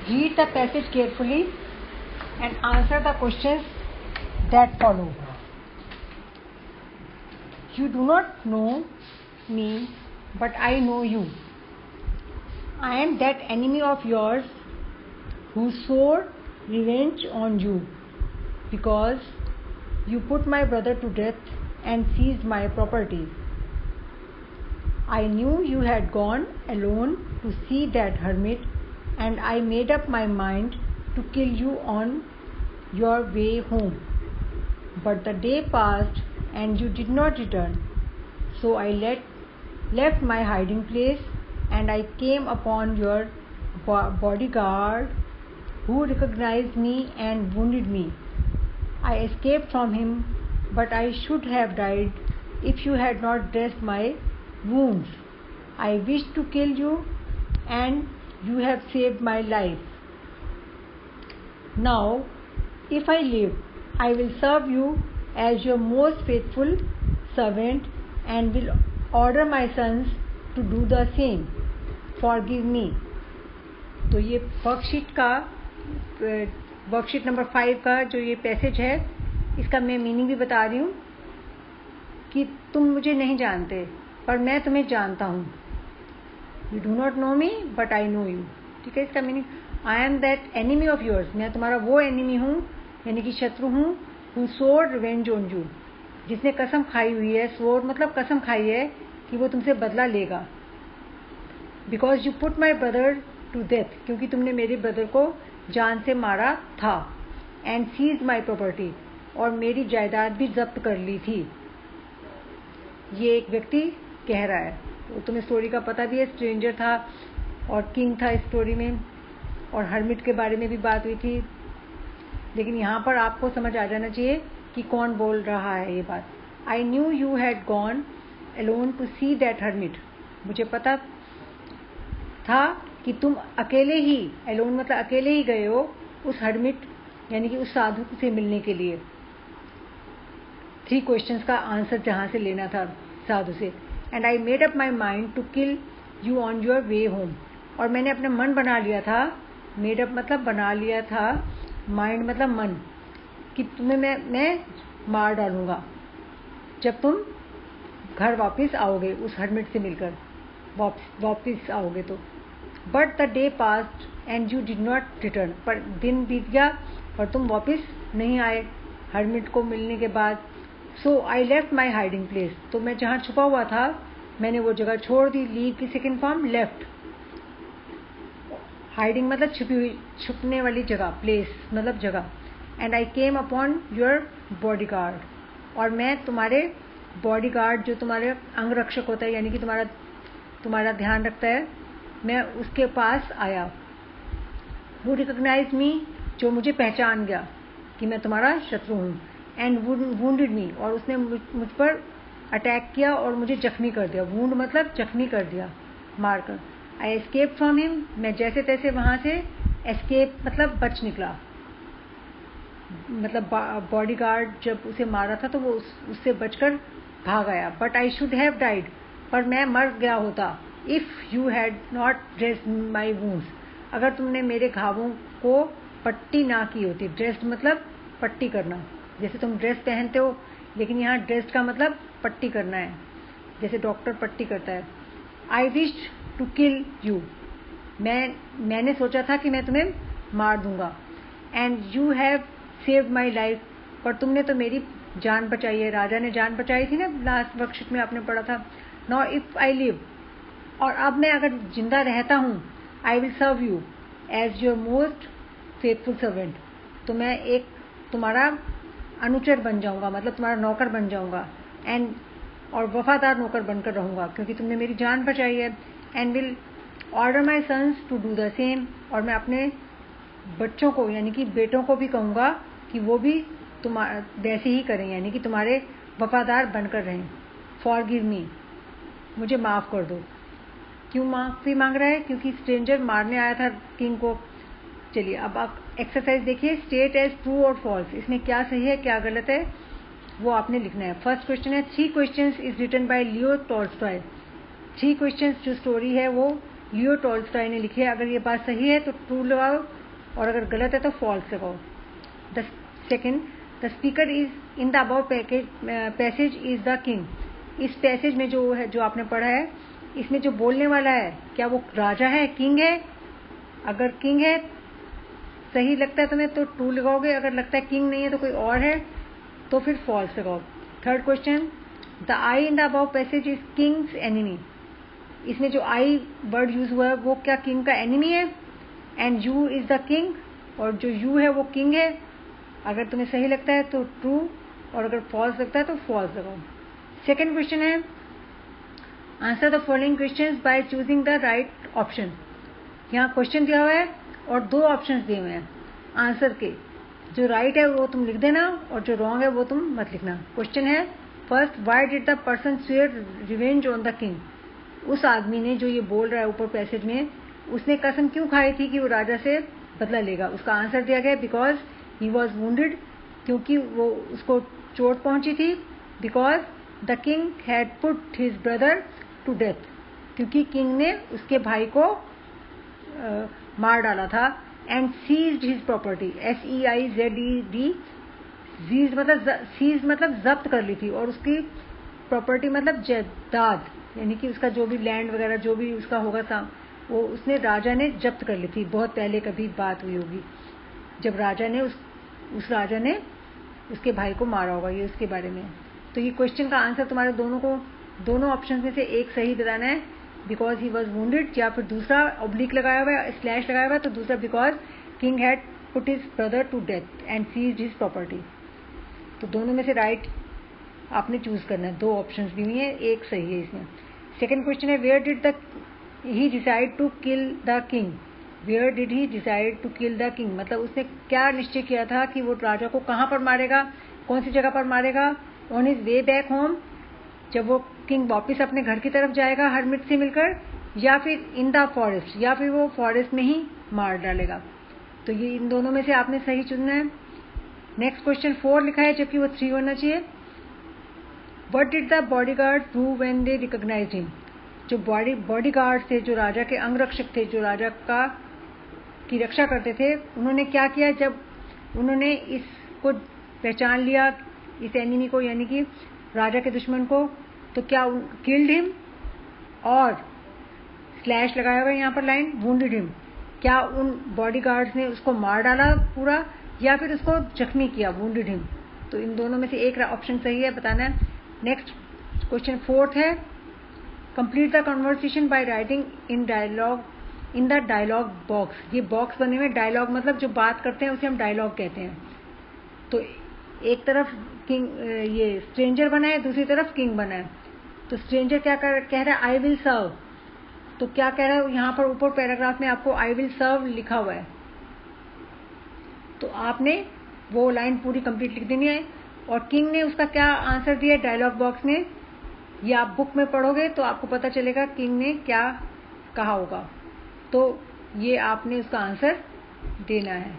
Read the passage carefully and answer the questions that follow. You do not know me, but I know you. I am that enemy of yours who swore revenge on you because you put my brother to death and seized my property. I knew you had gone alone to see that hermit, and I made up my mind to kill you on your way home. But the day passed and you did not return. So I left my hiding place, and I came upon your bodyguard, who recognized me and wounded me. I escaped from him, but I should have died if you had not dressed my wounds. I wished to kill you, and you have saved my life. Now, if I live, I will serve you as your most faithful servant and will order my sons to do the same. Forgive me. तो ये worksheet number 5 का जो ये passage है, इसका मैं meaning भी बता रही हूँ कि तुम मुझे नहीं जानते पर मैं तुम्हें जानता हूँ. You do not know me but I know you. ठीक है, इसका meaning I am that enemy of yours. मैं तुम्हारा वो एनिमी हूँ, यानी कि शत्रु हूँ. Who swore revenge on you, जिसने कसम खाई हुई है. स्वोर मतलब कसम खाई है कि वो तुमसे बदला लेगा. Because you put my brother to death, क्योंकि तुमने मेरे ब्रदर को जान से मारा था. एंड सीज माई प्रॉपर्टी, और मेरी जायदाद भी जब्त कर ली थी. ये एक व्यक्ति कह रहा है. तो तुम्हें स्टोरी का पता भी है, स्ट्रेंजर था और किंग था इस स्टोरी में, और हर्मिट के बारे में भी बात हुई थी. लेकिन यहाँ पर आपको समझ आ जाना चाहिए कि कौन बोल रहा है ये बात. I knew you had gone alone to see that hermit. मुझे पता था कि तुम अकेले ही, अलोन मतलब अकेले ही गए हो उस हर्मिट यानी कि उस साधु से मिलने के लिए. 3 क्वेश्चंस का आंसर जहाँ से लेना था साधु से. And I made up my mind to kill you on your way home. और मैंने अपना मन बना लिया था. मेड अप मतलब बना लिया था, माइंड मतलब मन, कि तुम्हें मैं मार डालूंगा जब तुम घर वापस आओगे उस हर्मिट से मिलकर वापस आओगे तो. But the day passed and you did not return. पर दिन बीत गया और तुम वापस नहीं आए हर्मिट को मिलने के बाद. So I left my hiding place. तो मैं जहाँ छुपा हुआ था मैंने वो जगह छोड़ दी. लीव की सेकेंड फॉर्म लेफ्ट. हाइडिंग मतलब छुपी हुई, छुपने वाली जगह. प्लेस मतलब जगह. And I came upon your bodyguard, और मैं तुम्हारे बॉडीगार्ड जो तुम्हारे अंगरक्षक होता है यानी कि तुम्हारा ध्यान रखता है, मैं उसके पास आया. वो रिकॉग्नाइज मी, जो मुझे पहचान गया कि मैं तुम्हारा शत्रु हूँ. एंड वुंडेड मी, और उसने मुझ पर अटैक किया और मुझे जख्मी कर दिया. वुंड मतलब जख्मी कर दिया, मारकर. आई एस्केप फ्रॉम हिम, मैं जैसे तैसे वहाँ से एस्केप मतलब बच निकला. मतलब बॉडीगार्ड जब उसे मारा था तो वो उससे बचकर भाग आया. But I should have died, पर मैं मर गया होता. If you had not dressed my wounds, अगर तुमने मेरे घावों को पट्टी ना की होती. ड्रेस्ड मतलब पट्टी करना, जैसे तुम ड्रेस पहनते हो, लेकिन यहाँ ड्रेस्ड का मतलब पट्टी करना है, जैसे डॉक्टर पट्टी करता है. I wished to kill you, मैंने सोचा था कि मैं तुम्हें मार दूंगा. And you have saved my life, पर तुमने तो मेरी जान बचाई है. राजा ने जान बचाई थी ना, लास्ट वर्कशीट में आपने पढ़ा था. नाउ इफ आई लिव, और अब मैं अगर जिंदा रहता हूँ, I will serve you as your most faithful servant. तो मैं एक तुम्हारा अनुचर बन जाऊंगा, मतलब तुम्हारा नौकर बन जाऊंगा. एंड और वफादार नौकर बनकर रहूंगा क्योंकि तुमने मेरी जान बचाई है. And will order my sons to do the same, और मैं अपने बच्चों को यानी कि बेटों को भी कहूँगा कि वो भी वैसे ही करें, यानी कि तुम्हारे वफादार बनकर रहें. फॉरगिव मी, मुझे माफ़ कर दो. क्यों माफ़ी मांग रहा है? क्योंकि स्ट्रेंजर मारने आया था किंग को. चलिए अब आप एक्सरसाइज देखिए. स्टेट एज ट्रू और फॉल्स, इसमें क्या सही है क्या गलत है वो आपने लिखना है. फर्स्ट क्वेश्चन है 3 questions is written by Leo Tolstoy. 3 questions जो स्टोरी है वो लियो टॉल्स्टॉय ने लिखी है। अगर ये बात सही है तो ट्रू लगाओ और अगर गलत है तो फॉल्स लगाओ। The second, the speaker is in the above passage is the king. इस पैसेज में जो है, जो आपने पढ़ा है, इसमें जो बोलने वाला है क्या वो राजा है, किंग है? अगर किंग है, सही लगता है तुम्हें तो ट्रू लगाओगे, अगर लगता है किंग नहीं है तो कोई और है तो फिर फॉल्स लगाओ। Third question, the I in the above passage is Kings enemy. इसमें जो आई वर्ड यूज हुआ है वो क्या किंग का एनिमी है? And you is the king, और जो यू है वो किंग है। अगर तुम्हें सही लगता है तो ट्रू और अगर फॉल्स लगता है तो फॉल्स लगाओ। सेकेंड क्वेश्चन है, answer the following questions by choosing the right option. यहाँ क्वेश्चन दिया हुआ है और दो ऑप्शंस दिए हुए हैं आंसर के। जो राइट है वो तुम लिख देना और जो रॉन्ग है वो तुम मत लिखना। क्वेश्चन है first, why did the person swear revenge on the king. उस आदमी ने, जो ये बोल रहा है ऊपर पैसेज में, उसने कसम क्यों खाई थी कि वो राजा से बदला लेगा। उसका आंसर दिया गया बिकॉज ही वॉज वुंडेड, क्योंकि वो उसको चोट पहुंची थी। Because the king had put his brother to death, क्योंकि किंग ने उसके भाई को मार डाला था। And seized his property, SEIZED, seize मतलब जब्त कर ली थी, और उसकी प्रॉपर्टी मतलब जायदाद, यानी कि उसका जो भी लैंड वगैरह जो भी उसका होगा था वो उसने, राजा ने जब्त कर ली थी। बहुत पहले कभी बात हुई होगी जब राजा ने उस राजा ने उसके भाई को मारा होगा, ये उसके बारे में। तो ये क्वेश्चन का आंसर तुम्हारे दोनों ऑप्शन में से एक सही बताना है, बिकॉज ही वॉज वुंडेड, या फिर दूसरा ऑब्लिक लगाया हुआ है, स्लैश लगाया हुआ है, तो दूसरा because king had put his brother to death and seized his property. तो दोनों में से राइट आपने चूज करना है। दो ऑप्शंस भी हुई हैं, एक सही है इसमें। सेकेंड क्वेश्चन है, where did he decide to kill the king. Where did he decide to kill the king, मतलब उसने क्या निश्चय किया था कि वो राजा को कहाँ पर मारेगा, कौन सी जगह पर मारेगा। On his way back home, जब वो किंग वापस अपने घर की तरफ जाएगा हरमिट से मिलकर, या फिर इन द फॉरेस्ट, या फिर वो फॉरेस्ट में ही मार डालेगा। तो ये इन दोनों में से आपने सही चुनना है। नेक्स्ट क्वेश्चन 4 लिखा है, जबकि वो 3 होना चाहिए। What did the bodyguard do when they recognised him. जो बॉडीगार्ड थे, जो राजा के अंगरक्षक थे, जो राजा की रक्षा करते थे, उन्होंने क्या किया जब उन्होंने इसको पहचान लिया, इस एनिमी को, यानी कि राजा के दुश्मन को, तो क्या किल्ड हिम, और स्लैश लगाया हुआ यहाँ पर लाइन, वुंडेड हिम। क्या उन बॉडीगार्ड्स ने उसको मार डाला पूरा, या फिर उसको जख्मी किया, वुंडेड हिम। तो इन दोनों में से एक ऑप्शन सही है, बताना है। नेक्स्ट क्वेश्चन 4 है, complete the conversation by writing in the dialogue box. ये बॉक्स बने हुए, डायलॉग मतलब जो बात करते हैं उसे हम डायलॉग कहते हैं। तो एक तरफ किंग, ये स्ट्रेंजर बना है, दूसरी तरफ किंग बना है। तो स्ट्रेंजर क्या कह रहा है, आई विल सर्व। तो क्या कह रहा है यहाँ पर ऊपर पैराग्राफ में, आपको आई विल सर्व लिखा हुआ है, तो आपने वो लाइन पूरी कंप्लीट लिख देनी है। और किंग ने उसका क्या आंसर दिया डायलॉग बॉक्स में, ये आप बुक में पढ़ोगे तो आपको पता चलेगा किंग ने क्या कहा होगा। तो ये आपने उसका आंसर देना है।